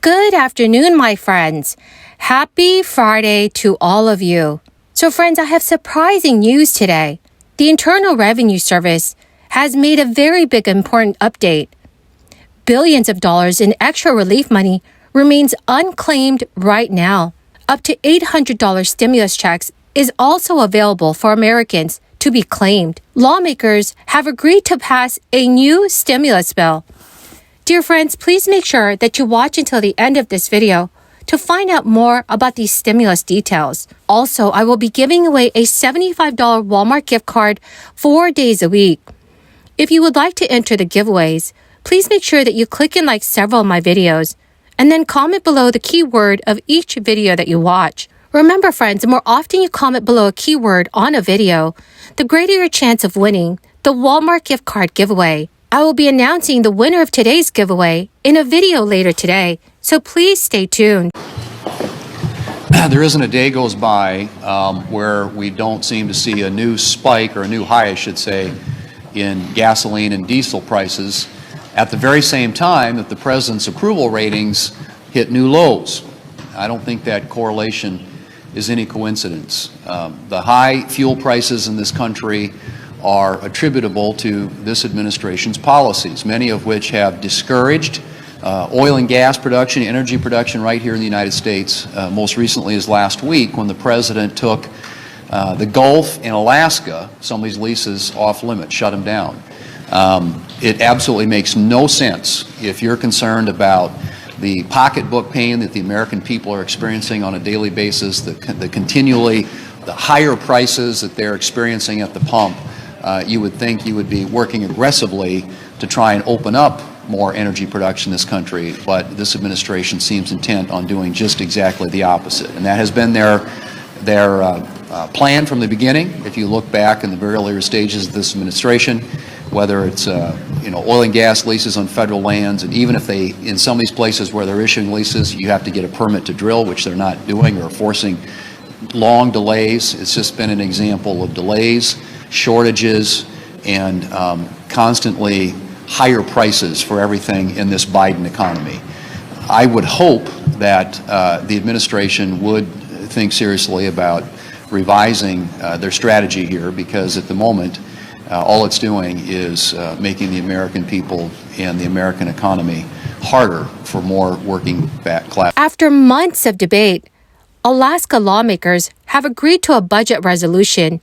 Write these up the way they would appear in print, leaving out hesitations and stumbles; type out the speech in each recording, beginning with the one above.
Good afternoon, my friends. Happy Friday to all of you. So friends, I have surprising news today. The Internal Revenue Service has made a very big important update. Billions of dollars in extra relief money remains unclaimed right now. Up to $800 stimulus checks is also available for Americans to be claimed. Lawmakers have agreed to pass a new stimulus bill. Dear friends, please make sure that you watch until the end of this video to find out more about these stimulus details. Also, I will be giving away a $75 Walmart gift card 4 days a week. If you would like to enter the giveaways, please make sure that you click and like several of my videos, and then comment below the keyword of each video that you watch. Remember, friends, the more often you comment below a keyword on a video, the greater your chance of winning the Walmart gift card giveaway. I will be announcing the winner of today's giveaway in a video later today, so please stay tuned. There isn't a day goes by where we don't seem to see a new spike, or a new high, I should say, in gasoline and diesel prices at the very same time that the president's approval ratings hit new lows. I don't think that correlation is any coincidence. The high fuel prices in this country are attributable to this administration's policies, many of which have discouraged oil and gas production, energy production right here in the United States. Most recently is last week when the president took the Gulf and Alaska, some of these leases off limits, shut them down. It absolutely makes no sense if you're concerned about the pocketbook pain that the American people are experiencing on a daily basis, the higher prices that they're experiencing at the pump. You would think you would be working aggressively to try and open up more energy production in this country, but this administration seems intent on doing just exactly the opposite. And that has been their plan from the beginning. If you look back in the very earlier stages of this administration, whether it's oil and gas leases on federal lands, and even if they, in some of these places where they're issuing leases, you have to get a permit to drill, which they're not doing, or forcing long delays. It's just been an example of delays, shortages, and constantly higher prices for everything in this Biden economy. I would hope that the administration would think seriously about revising their strategy here, because at the moment all it's doing is making the American people and the American economy harder for more working class. After months of debate, Alaska lawmakers have agreed to a budget resolution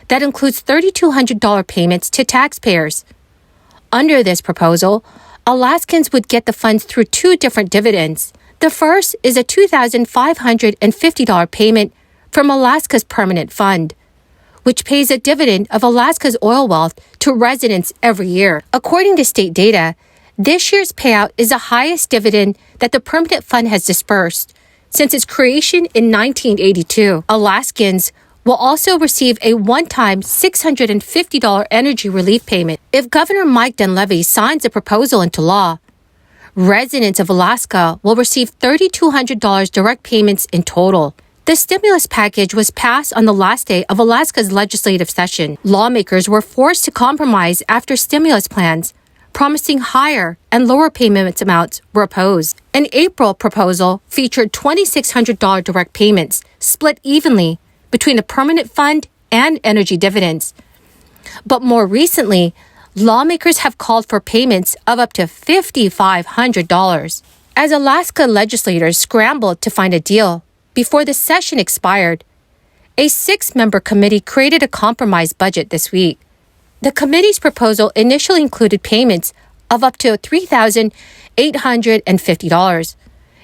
that includes $3,200 payments to taxpayers. Under this proposal, Alaskans would get the funds through two different dividends. The first is a $2,550 payment from Alaska's Permanent Fund, which pays a dividend of Alaska's oil wealth to residents every year. According to state data, this year's payout is the highest dividend that the Permanent Fund has dispersed since its creation in 1982. Alaskans will also receive a one-time $650 energy relief payment. If Governor Mike Dunleavy signs the proposal into law, residents of Alaska will receive $3,200 direct payments in total. The stimulus package was passed on the last day of Alaska's legislative session. Lawmakers were forced to compromise after stimulus plans promising higher and lower payment amounts were opposed. An April proposal featured $2,600 direct payments split evenly between the Permanent Fund and energy dividends. But more recently, lawmakers have called for payments of up to $5,500. As Alaska legislators scrambled to find a deal before the session expired, a 6-member committee created a compromise budget this week. The committee's proposal initially included payments of up to $3,850,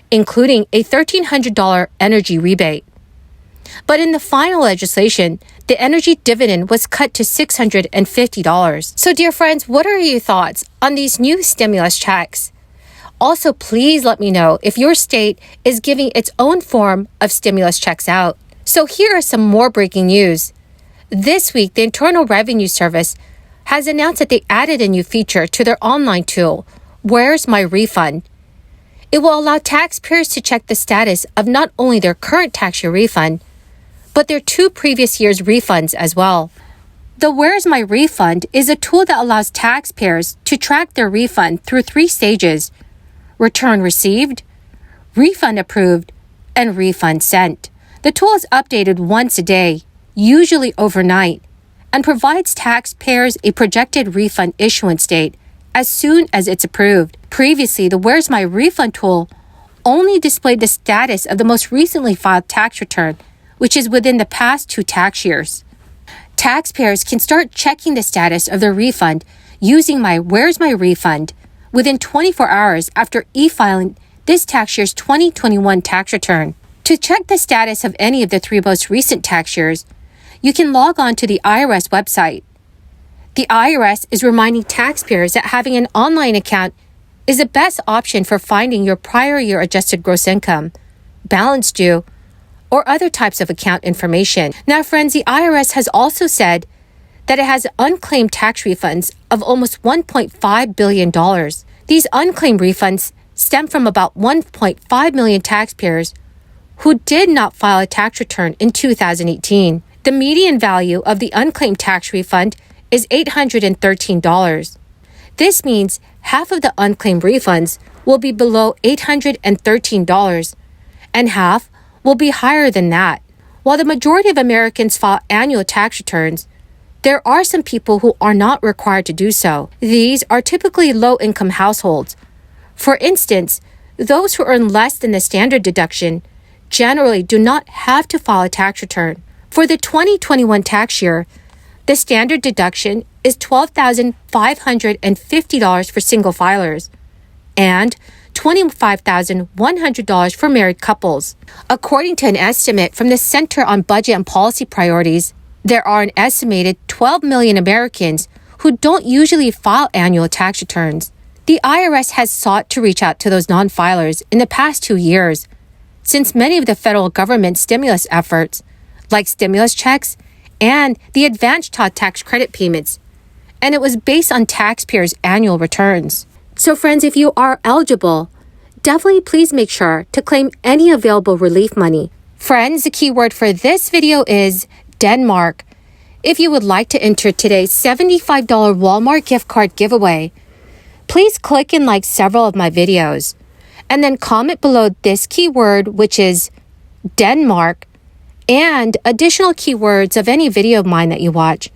including a $1,300 energy rebate. But in the final legislation, the energy dividend was cut to $650. So dear friends, what are your thoughts on these new stimulus checks? Also, please let me know if your state is giving its own form of stimulus checks out. So here are some more breaking news. This week, the Internal Revenue Service has announced that they added a new feature to their online tool, Where's My Refund? It will allow taxpayers to check the status of not only their current tax year refund, but their 2 previous years' refunds as well. The Where's My Refund is a tool that allows taxpayers to track their refund through 3 stages: return received, refund approved, and refund sent. The tool is updated once a day, usually overnight, and provides taxpayers a projected refund issuance date as soon as it's approved. Previously, the Where's My Refund tool only displayed the status of the most recently filed tax return, which is within the past 2 tax years. Taxpayers can start checking the status of their refund using my Where's My Refund within 24 hours after e-filing this tax year's 2021 tax return. To check the status of any of the 3 most recent tax years, you can log on to the IRS website. The IRS is reminding taxpayers that having an online account is the best option for finding your prior year adjusted gross income, balance due, or other types of account information. Now, friends, the IRS has also said that it has unclaimed tax refunds of almost $1.5 billion. These unclaimed refunds stem from about 1.5 million taxpayers who did not file a tax return in 2018. The median value of the unclaimed tax refund is $813. This means half of the unclaimed refunds will be below $813, and half will be higher than that. While the majority of Americans file annual tax returns, there are some people who are not required to do so. These are typically low-income households. For instance, those who earn less than the standard deduction generally do not have to file a tax return. For the 2021 tax year, the standard deduction is $12,550 for single filers and $25,100 for married couples. According to an estimate from the Center on Budget and Policy Priorities, there are an estimated 12 million Americans who don't usually file annual tax returns. The IRS has sought to reach out to those non-filers in the past 2 years, since many of the federal government stimulus efforts, like stimulus checks and the advanced child tax credit payments, and it was based on taxpayers' annual returns. So friends, if you are eligible, definitely please make sure to claim any available relief money. Friends, the keyword for this video is Denmark. If you would like to enter today's $75 Walmart gift card giveaway, please click and like several of my videos, and then comment below this keyword, which is Denmark, and additional keywords of any video of mine that you watch.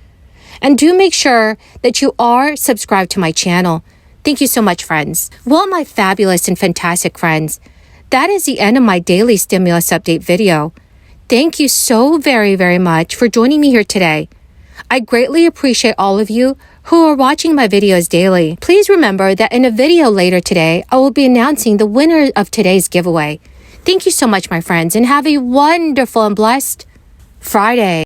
And do make sure that you are subscribed to my channel. Thank you so much, friends. Well, my fabulous and fantastic friends, that is the end of my daily stimulus update video. Thank you so very, very much for joining me here today. I greatly appreciate all of you who are watching my videos daily. Please remember that in a video later today, I will be announcing the winner of today's giveaway. Thank you so much, my friends, and have a wonderful and blessed Friday.